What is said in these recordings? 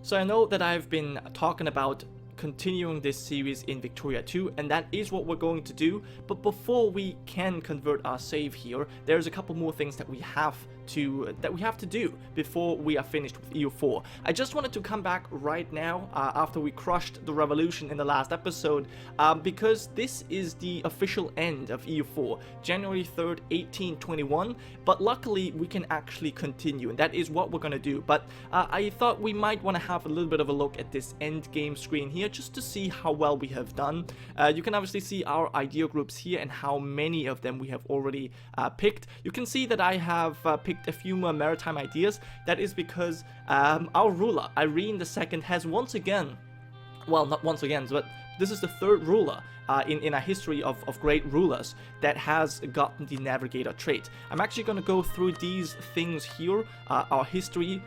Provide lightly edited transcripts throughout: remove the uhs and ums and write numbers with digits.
So I know that I've been talking about continuing this series in Victoria 2, and that is what we're going to do. But before we can convert our save here, there's a couple more things that we have to do before we are finished with EU4. I just wanted to come back right now after we crushed the revolution in the last episode, because this is the official end of EU4, January 3rd, 1821, but luckily we can actually continue, and that is what we're gonna do. But I thought we might want to have a little bit of a look at this end game screen here just to see how well we have done. You can obviously see our idea groups here and how many of them we have already picked. You can see that I have picked a few more maritime ideas. That is because our ruler, Irene II, has once again, well, not once again, but this is the third ruler in a history of great rulers that has gotten the navigator trait. I'm actually going to go through these things here, our history.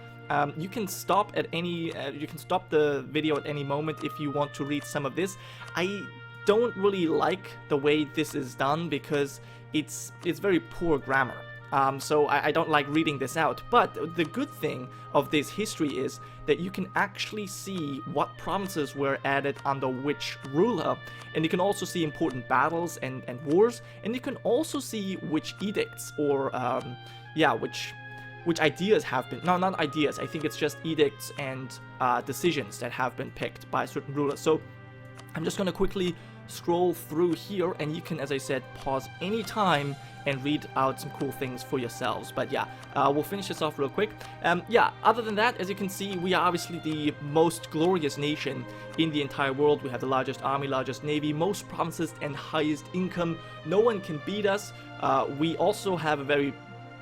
You can stop at any, you can stop the video at any moment if you want to read some of this. I don't really like the way this is done because it's very poor grammar. So I don't like reading this out, but the good thing of this history is that you can actually see what provinces were added under which ruler, and you can also see important battles and wars, and you can also see which edicts or, which ideas have been, no, not ideas, I think it's just edicts and decisions that have been picked by certain rulers. So I'm just going to quickly scroll through here, and you can, as I said, pause anytime and read out some cool things for yourselves. But yeah, we'll finish this off real quick. Yeah, other than that, as you can see, we are obviously the most glorious nation in the entire world. We have the largest army, largest navy, most provinces, and highest income. No one can beat us. We also have a very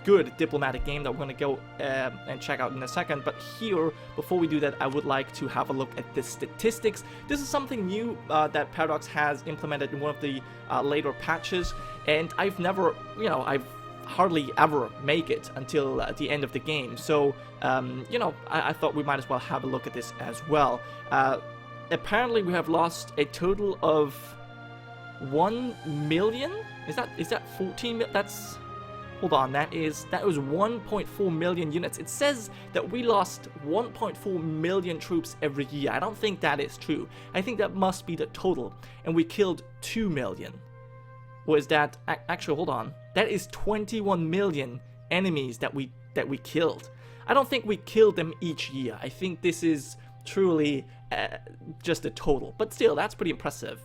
good diplomatic game that we're going to go and check out in a second. But here, before we do that, I would like to have a look at the statistics. This is something new that Paradox has implemented in one of the later patches, and I've never, I've hardly ever make it until the end of the game. So, I thought we might as well have a look at this as well. Apparently, we have lost a total of 1 million. Is that 14 million? That's... Hold on, that was 1.4 million units. It says that we lost 1.4 million troops every year. I don't think that is true. I think that must be the total. And we killed 2 million. Or is that... Actually, hold on. That is 21 million enemies that we killed. I don't think we killed them each year. I think this is truly just a total. But still, that's pretty impressive.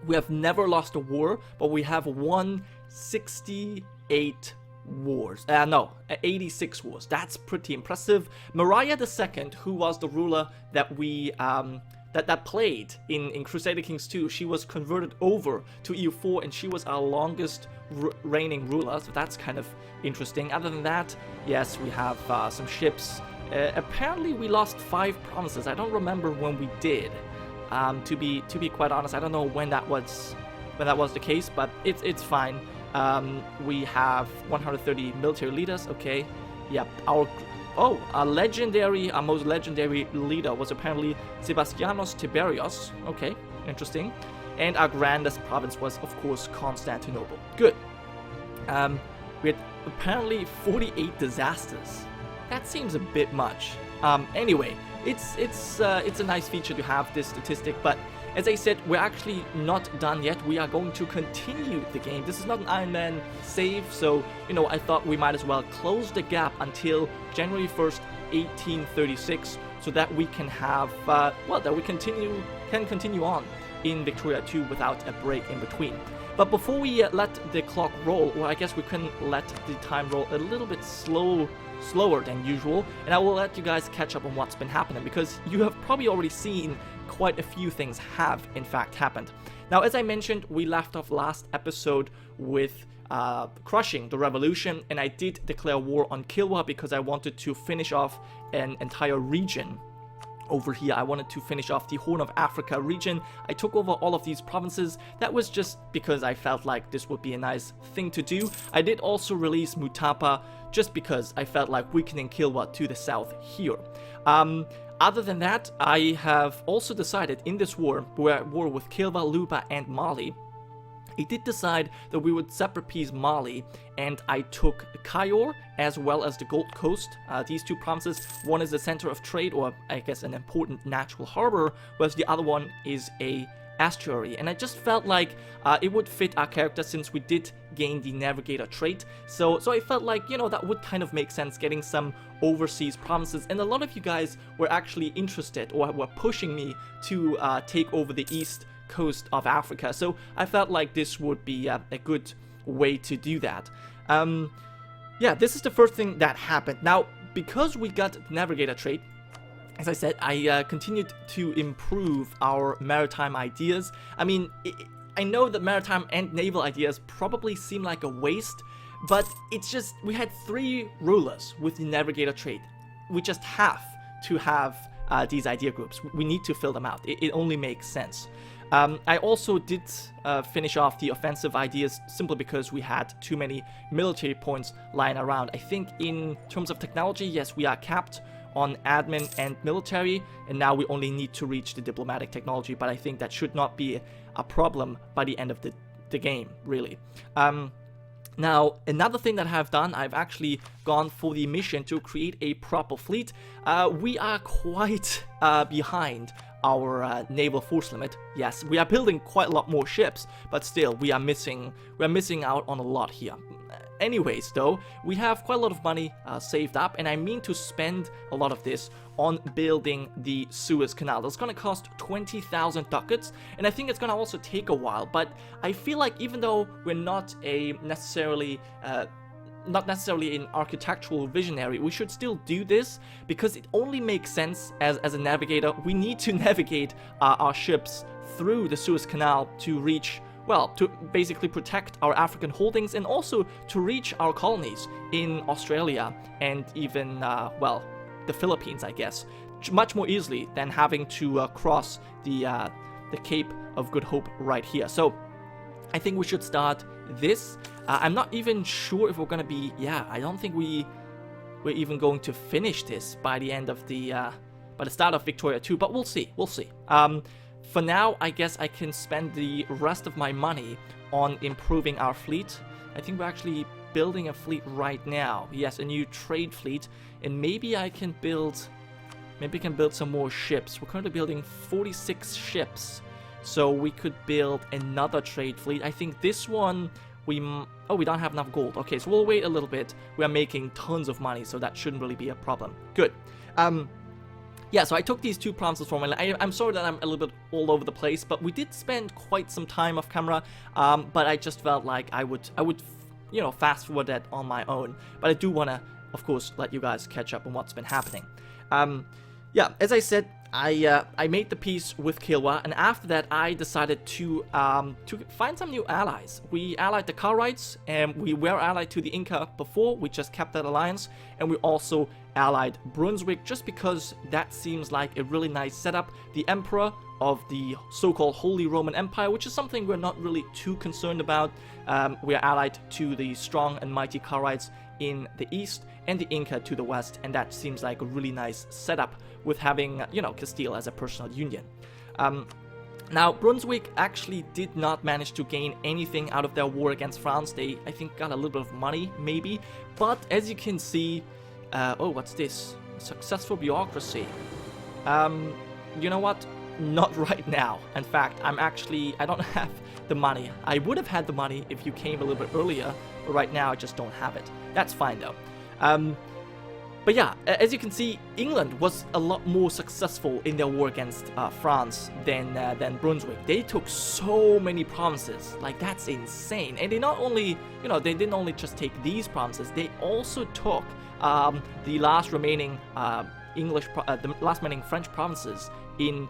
We have never lost a war, but we have won 68 wars. 86 wars. That's pretty impressive. Maria II, who was the ruler that we that played in Crusader Kings 2, she was converted over to EU4, and she was our longest reigning ruler. So that's kind of interesting. Other than that, yes, we have some ships. Apparently, we lost 5 provinces. I don't remember when we did. To be quite honest, I don't know when that was the case, but it's fine. We have 130 military leaders. Okay, yep. Our most legendary leader was apparently Sebastianos Tiberius. Okay, interesting. And our grandest province was, of course, Constantinople. Good. We had apparently 48 disasters. That seems a bit much. Anyway, it's a nice feature to have this statistic, but as I said, we're actually not done yet. We are going to continue the game. This is not an Iron Man save, so, I thought we might as well close the gap until January 1st, 1836, so that we can have, that we can continue on in Victoria 2 without a break in between. But before we let the clock roll, or I guess we can let the time roll a little bit slower than usual, and I will let you guys catch up on what's been happening, because you have probably already seen quite a few things have in fact happened. Now, as I mentioned, we left off last episode with crushing the revolution, and I did declare war on Kilwa because I wanted to finish off an entire region. Over here, I wanted to finish off the Horn of Africa region. I took over all of these provinces. That was just because I felt like this would be a nice thing to do. I did also release Mutapa just because I felt like weakening Kilwa to the south here. Other than that, I have also decided in this war with Kilwa, Luba, and Mali, he did decide that we would separate piece Mali, and I took Cayor as well as the Gold Coast. These two provinces, one is the center of trade, or I guess an important natural harbor, whereas the other one is a estuary. And I just felt like it would fit our character since we did gain the navigator trait. So I felt like, you know, that would kind of make sense, getting some overseas provinces. And a lot of you guys were actually interested or were pushing me to take over the east coast of Africa, so I felt like this would be a good way to do that. Yeah, this is the first thing that happened. Now, because we got navigator trait, as I said, I continued to improve our maritime ideas. I mean, I know that maritime and naval ideas probably seem like a waste, but it's just, we had 3 rulers with the navigator trait. We just have to have these idea groups. We need to fill them out. It only makes sense. I also did finish off the offensive ideas simply because we had too many military points lying around. I think in terms of technology, yes, we are capped on admin and military, and now we only need to reach the diplomatic technology, but I think that should not be a problem by the end of the game, really. Now, another thing that I've done, I've actually gone for the mission to create a proper fleet. We are quite behind our naval force limit. Yes, we are building quite a lot more ships, but still we are missing out on a lot here. Anyways, though, we have quite a lot of money saved up, and I mean to spend a lot of this on building the Suez Canal. That's going to cost 20,000 ducats, and I think it's going to also take a while, but I feel like even though we're not necessarily an architectural visionary, we should still do this because it only makes sense as a navigator. We need to navigate our ships through the Suez Canal to reach, well, to basically protect our African holdings and also to reach our colonies in Australia and even, well, the Philippines, I guess, much more easily than having to cross the Cape of Good Hope right here. So I think we should start this. I'm not even sure if we're gonna be, yeah, I don't think we're even going to finish this by the end of by the start of Victoria 2, but we'll see. For now, I guess I can spend the rest of my money on improving our fleet. I think we're actually building a fleet right now. Yes, a new trade fleet, and maybe I can build some more ships. We're currently building 46 ships, so we could build another trade fleet. I think this one, we don't have enough gold. Okay, so we'll wait a little bit. We are making tons of money, so that shouldn't really be a problem. Good. Yeah, so I took these 2 provinces from I'm sorry that I'm a little bit all over the place, but we did spend quite some time off camera, but I just felt like I would, you know, fast forward that on my own. But I do want to, of course, let you guys catch up on what's been happening. Yeah, as I said, I made the peace with Kilwa, and after that I decided to find some new allies. We allied the Karites, and we were allied to the Inca before. We just kept that alliance, and we also allied Brunswick just because that seems like a really nice setup. The Emperor of the so-called Holy Roman Empire, which is something we're not really too concerned about. We are allied to the strong and mighty Karites in the east and the Inca to the west, and that seems like a really nice setup with having, you know, Castile as a personal union. Now, Brunswick actually did not manage to gain anything out of their war against France. They, I think, got a little bit of money, maybe, but as you can see, oh, what's this? Successful bureaucracy. You know what? Not right now. In fact, I don't have the money. I would have had the money if you came a little bit earlier, but right now I just don't have it. That's fine though. But yeah, as you can see, England was a lot more successful in their war against France than Brunswick. They took so many provinces, like that's insane. And they not only, you know, they didn't only just take these provinces, they also took the last remaining the last remaining French provinces in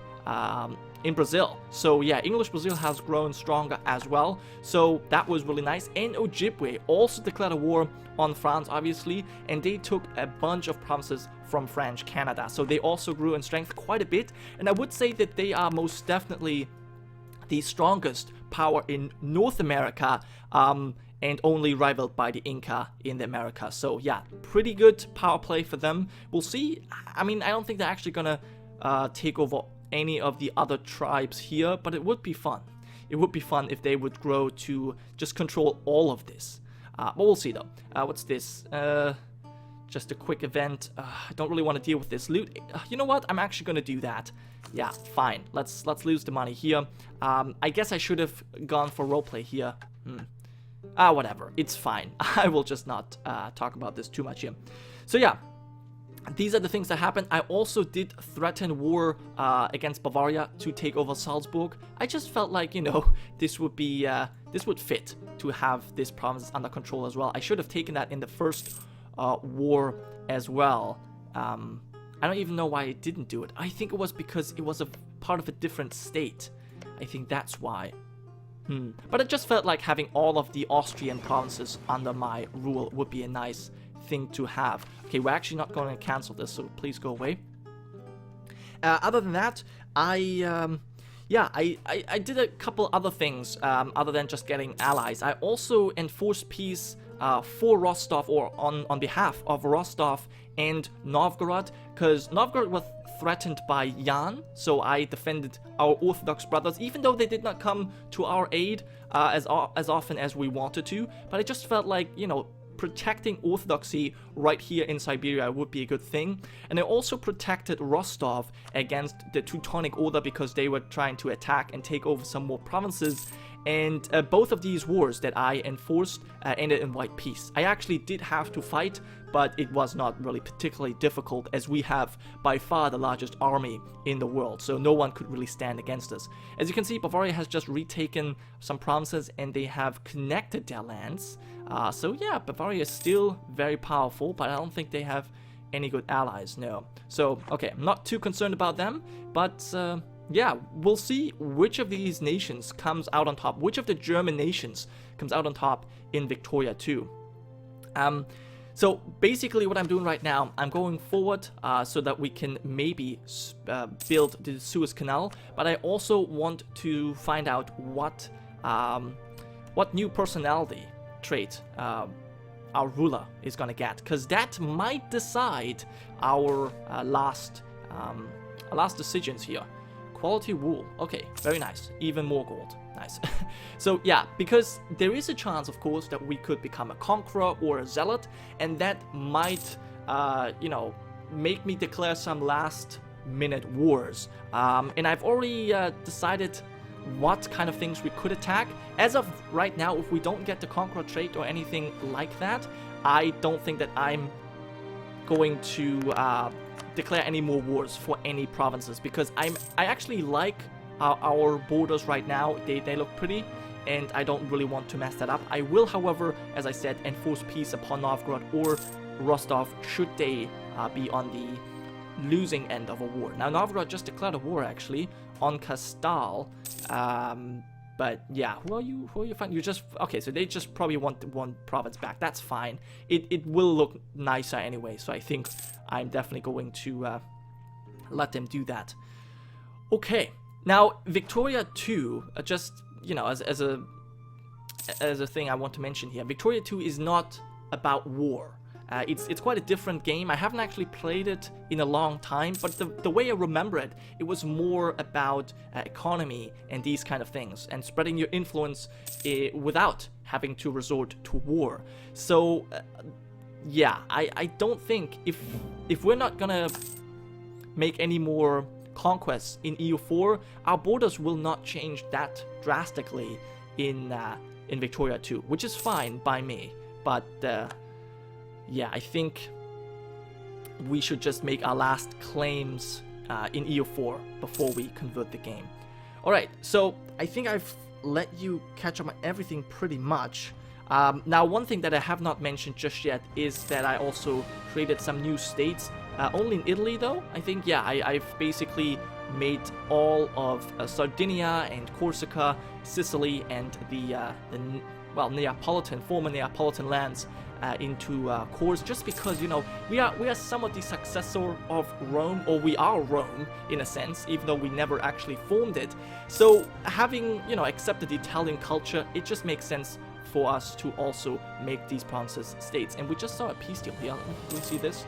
Brazil. So yeah, English Brazil has grown stronger as well. So that was really nice. And Ojibwe also declared a war on France, obviously, and they took a bunch of provinces from French Canada. So they also grew in strength quite a bit. And I would say that they are most definitely the strongest power in North America, and only rivaled by the Inca in the Americas. So yeah, pretty good power play for them. We'll see. I mean, I don't think they're actually gonna take over any of the other tribes here, but it would be fun. it would be fun if they would grow to just control all of this. But we'll see though. What's this? Just a quick event. I don't really want to deal with this loot. You know what? I'm actually going to do that. Yeah, fine. Let's lose the money here. I guess I should have gone for roleplay here. Whatever. It's fine. I will just not talk about this too much here. So yeah, these are the things that happened. I also did threaten war against Bavaria to take over Salzburg. I just felt like, you know, this would be this would fit to have this province under control as well. I should have taken that in the first war as well. I don't even know why I didn't do it. I think it was because it was a part of a different state. I think that's why. But it just felt like having all of the Austrian provinces under my rule would be a nice thing to have. Okay, we're actually not going to cancel this, so please go away. Other than that, I did a couple other things other than just getting allies. I also enforced peace for Rostov, or on behalf of Rostov and Novgorod, because Novgorod was threatened by Jan, so I defended our Orthodox brothers, even though they did not come to our aid as often as we wanted to. But I just felt like, you know, protecting Orthodoxy right here in Siberia would be a good thing. And I also protected Rostov against the Teutonic Order because they were trying to attack and take over some more provinces. And both of these wars that I enforced ended in white peace. I actually did have to fight, but it was not really particularly difficult, as we have by far the largest army in the world, so no one could really stand against us. As you can see, Bavaria has just retaken some provinces and they have connected their lands. So yeah, Bavaria is still very powerful, but I don't think they have any good allies, no. So, okay, I'm not too concerned about them, but yeah, we'll see which of these nations comes out on top, which of the German nations comes out on top in Victoria 2. So basically what I'm doing right now, I'm going forward so that we can maybe build the Suez Canal, but I also want to find out what new personality trait our ruler is gonna get, because that might decide our last decisions here. Quality wool. Okay, very nice. Even more gold. Nice. So yeah, because there is a chance, of course, that we could become a conqueror or a zealot, and that might, you know, make me declare some last-minute wars. And I've already decided what kind of things we could attack. As of right now, if we don't get the conqueror trait or anything like that, I don't think that I'm going to declare any more wars for any provinces, because I actually like our borders right now. They look pretty, and I don't really want to mess that up. I will, however, as I said, enforce peace upon Novgorod or Rostov should they be on the losing end of a war. Now, Novgorod just declared a war actually on Kastal. But yeah, who are you fighting? You just, okay, so they just probably want one province back. That's fine. It will look nicer anyway, so I think I'm definitely going to let them do that. Okay, now Victoria 2, just, you know, as a thing I want to mention here, Victoria 2 is not about war. It's quite a different game. I haven't actually played it in a long time, but the way I remember it, it was more about economy and these kind of things, and spreading your influence without having to resort to war. So, yeah, I don't think, if we're not gonna make any more conquests in EU4, our borders will not change that drastically in Victoria 2, which is fine by me, but yeah, I think we should just make our last claims in EU4 before we convert the game. Alright, so I think I've let you catch up on everything pretty much. Now, one thing that I have not mentioned just yet is that I also created some new states, only in Italy though. I think, yeah, I've basically made all of Sardinia and Corsica, Sicily, and the former Neapolitan lands into cores, just because, you know, we are somewhat the successor of Rome, or we are Rome in a sense, even though we never actually formed it. So having, you know, accepted the Italian culture, it just makes sense for us to also make these provinces states. And we just saw a peace deal here. Do we see this?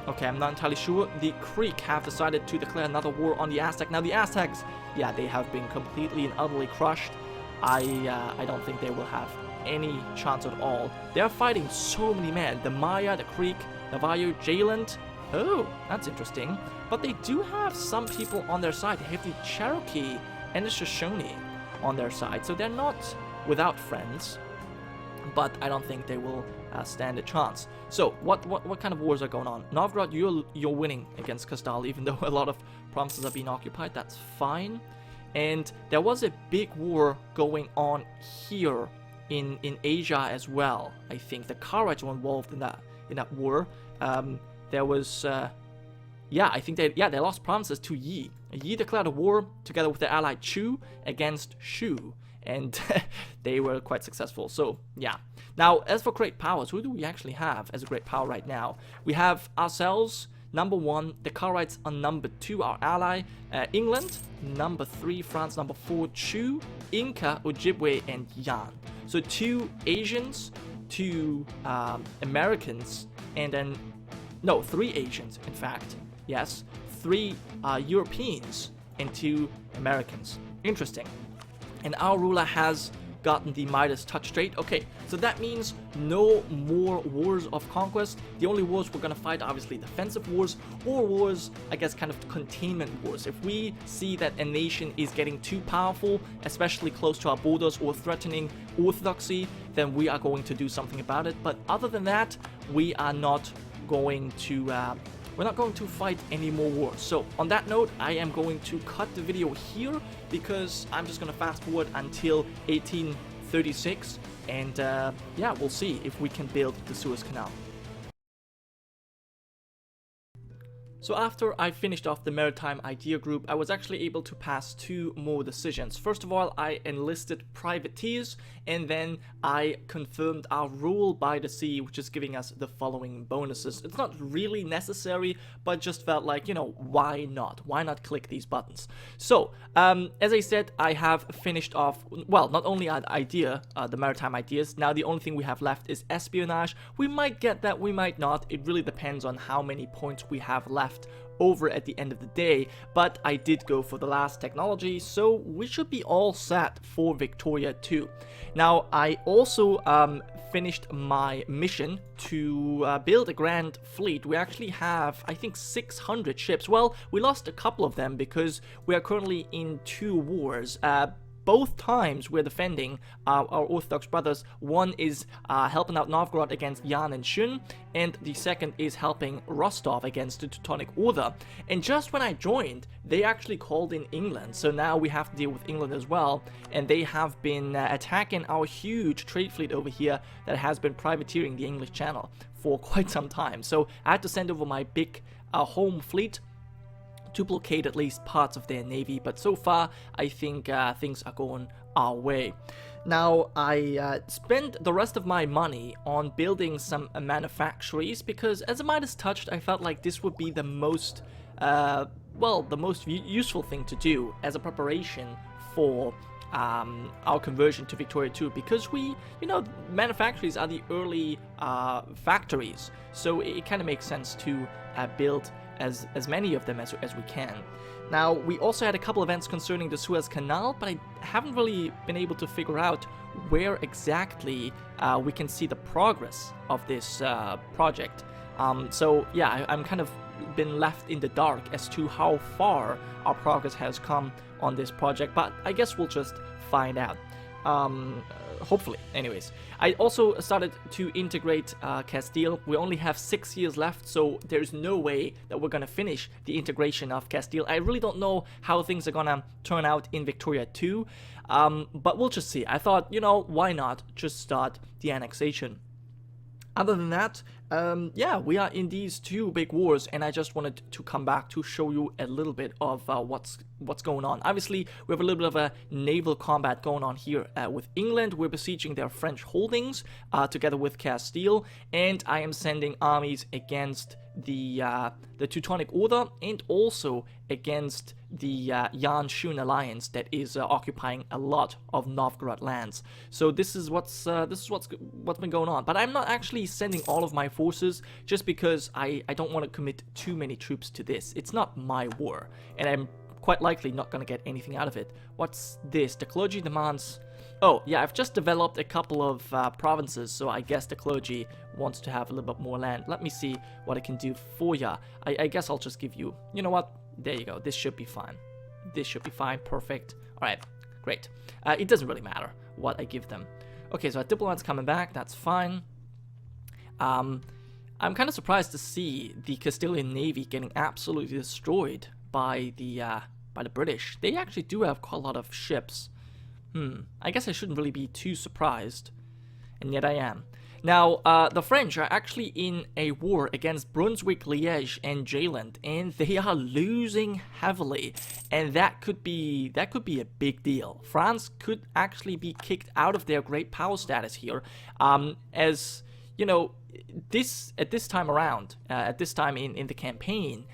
Okay, I'm not entirely sure. The Creek have decided to declare another war on the Aztec. Now the Aztecs, yeah, they have been completely and utterly crushed. I don't think they will have any chance at all. They are fighting so many men. The Maya, the Creek, Navajo, Jayland. Oh, that's interesting. But they do have some people on their side. They have the Cherokee and the Shoshone on their side. So they're not without friends. But I don't think they will stand a chance. So what kind of wars are going on? Novgorod, you're winning against Kastal, even though a lot of provinces are being occupied. That's fine. And there was a big war going on here in Asia as well. I think the Kharites were involved in that war. There was yeah, I think they lost provinces to Yi. Yi declared a war together with their ally Chu against Shu, and they were quite successful. So yeah. Now, as for great powers, who do we actually have as a great power right now? We have ourselves, number 1, the Kharites are number 2, our ally, England, number 3, France, number 4, Chu, Inca, Ojibwe, and Yan. So 2 Asians, 2 Americans, and then, no, 3 Asians, in fact, yes, 3 Europeans, and 2 Americans. Interesting. And our ruler has gotten the Midas touch trait. Okay, so that means no more wars of conquest. The only wars we're gonna fight, obviously, defensive wars, or wars, I guess, kind of containment wars. If we see that a nation is getting too powerful, especially close to our borders or threatening orthodoxy, then we are going to do something about it. But other than that, we are not going to fight any more wars. So on that note, I am going to cut the video here because I'm just going to fast forward until 1836, and yeah, we'll see if we can build the Suez Canal. So after I finished off the Maritime Idea Group, I was actually able to pass 2 more decisions. First of all, I enlisted privateers, and then I confirmed our rule by the sea, which is giving us the following bonuses. It's not really necessary, but just felt like, you know, why not? Why not click these buttons? So, as I said, I have finished off, well, not only an idea, the Maritime Ideas. Now the only thing we have left is espionage. We might get that, we might not. It really depends on how many points we have left over at the end of the day, but I did go for the last technology, so we should be all set for Victoria 2. Now, I also finished my mission to build a grand fleet. We actually have, I think, 600 ships. Well, we lost a couple of them because we are currently in 2 wars. Both times we're defending our Orthodox brothers. One is helping out Novgorod against Yan and Shun, and the second is helping Rostov against the Teutonic Order. And just when I joined, they actually called in England, so now we have to deal with England as well, and they have been attacking our huge trade fleet over here that has been privateering the English Channel for quite some time. So I had to send over my big home fleet to blockade at least parts of their navy, but so far I think things are going our way. Now, I spent the rest of my money on building some manufactories because, as a Midas touched, I felt like this would be the most, well, the most useful thing to do as a preparation for our conversion to Victoria 2, because we, you know, manufactories are the early factories, so it kind of makes sense to build as many of them as we can. Now, we also had a couple events concerning the Suez Canal, but I haven't really been able to figure out where exactly we can see the progress of this project. So yeah, I'm kind of been left in the dark as to how far our progress has come on this project, but I guess we'll just find out. Hopefully. Anyways, I also started to integrate Castile. We only have 6 years left, so there's no way that we're gonna finish the integration of Castile. I really don't know how things are gonna turn out in Victoria 2, but we'll just see. I thought, you know, why not just start the annexation? Other than that, yeah, we are in these 2 big wars, and I just wanted to come back to show you a little bit of what's going on. Obviously, we have a little bit of a naval combat going on here with England. We're besieging their French holdings together with Castile, and I am sending armies against the Teutonic Order and also against the Yan-Shun alliance that is occupying a lot of Novgorod lands. So this is what's been going on. But I'm not actually sending all of my forces just because I don't want to commit too many troops to this. It's not my war, and I'm quite likely not going to get anything out of it. What's this? The clergy demands... Oh, yeah, I've just developed a couple of provinces, so I guess the clergy wants to have a little bit more land. Let me see what I can do for ya. I guess I'll just give you... You know what? There you go. This should be fine. This should be fine. Perfect. Alright, great. It doesn't really matter what I give them. Okay, so our diplomat's coming back. That's fine. I'm kind of surprised to see the Castilian Navy getting absolutely destroyed by the British. They actually do have quite a lot of ships. I guess I shouldn't really be too surprised, and yet I am. Now, the French are actually in a war against Brunswick, Liège, and Jylland, and they are losing heavily, and that could be a big deal. France could actually be kicked out of their great power status here, as you know. At this time in the campaign,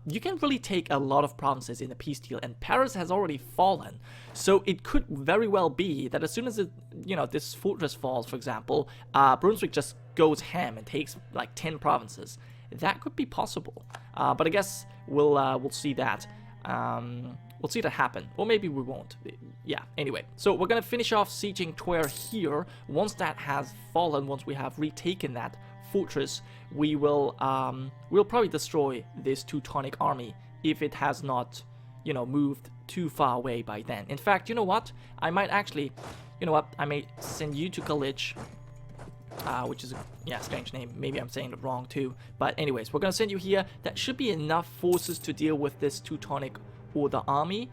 you can really take a lot of provinces in a peace deal, and Paris has already fallen. So it could very well be that as soon as this fortress falls, for example, Brunswick just goes ham and takes like 10 provinces. That could be possible, but I guess we'll see that. We'll see that happen, or maybe we won't. Yeah, anyway. So we're gonna finish off sieging Twer here. Once that has fallen, once we have retaken that fortress, we'll probably destroy this Teutonic army if it has not, moved too far away by then. In fact, you know what? I might actually, I may send you to Galich, which is a strange name. Maybe I'm saying it wrong too. But anyways, we're gonna send you here. That should be enough forces to deal with this Teutonic Order army.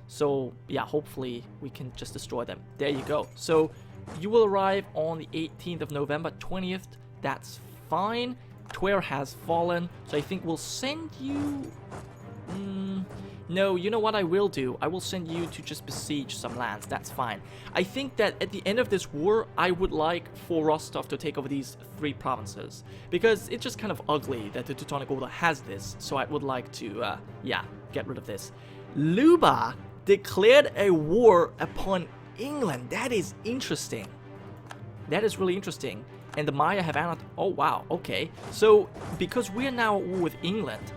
So yeah, hopefully we can just destroy them. There you go. So you will arrive on the 18th of November, 20th. That's fine. Twer has fallen, so I think we'll send you... No, you know what I will do? I will send you to just besiege some lands. That's fine. I think that at the end of this war, I would like for Rostov to take over these 3 provinces, because it's just kind of ugly that the Teutonic Order has this, so I would like to, get rid of this. Luba declared a war upon England. That is interesting. That is really interesting. And the Maya have annexed... Oh, wow. Okay. So, because we're now at war with England,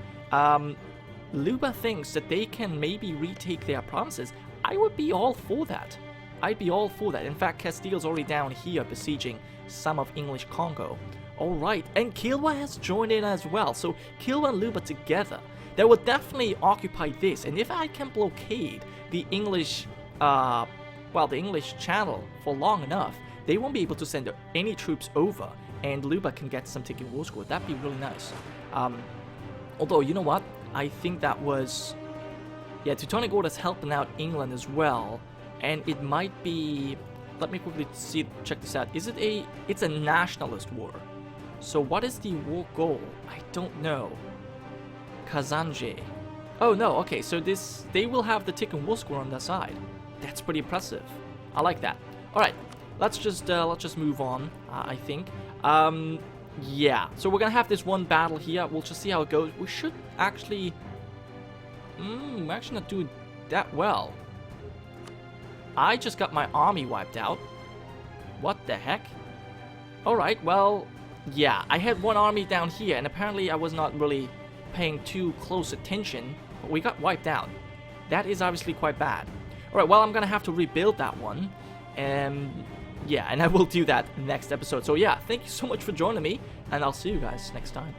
Luba thinks that they can maybe retake their provinces. I would be all for that. I'd be all for that. In fact, Castile's already down here besieging some of English Congo. Alright, and Kilwa has joined in as well. So, Kilwa and Luba together. They will definitely occupy this. And if I can blockade the English, the English Channel for long enough, they won't be able to send any troops over, and Luba can get some taking war score. That'd be really nice. Although, you know what? I think that was... Yeah, Teutonic Order's helping out England as well, and it might be... Let me quickly check this out. Is it a... It's a nationalist war. So what is the war goal? I don't know. Kazanje. Oh, no, okay, so they will have the taking war score on their side. That's pretty impressive. I like that. Alright. Let's just move on, I think. Yeah, so we're gonna have this one battle here. We'll just see how it goes. We should actually... we're actually not doing that well. I just got my army wiped out. What the heck? Alright, well, yeah. I had one army down here, and apparently I was not really paying too close attention. But we got wiped out. That is obviously quite bad. Alright, well, I'm gonna have to rebuild that one. Yeah, and I will do that next episode. So yeah, thank you so much for joining me, and I'll see you guys next time.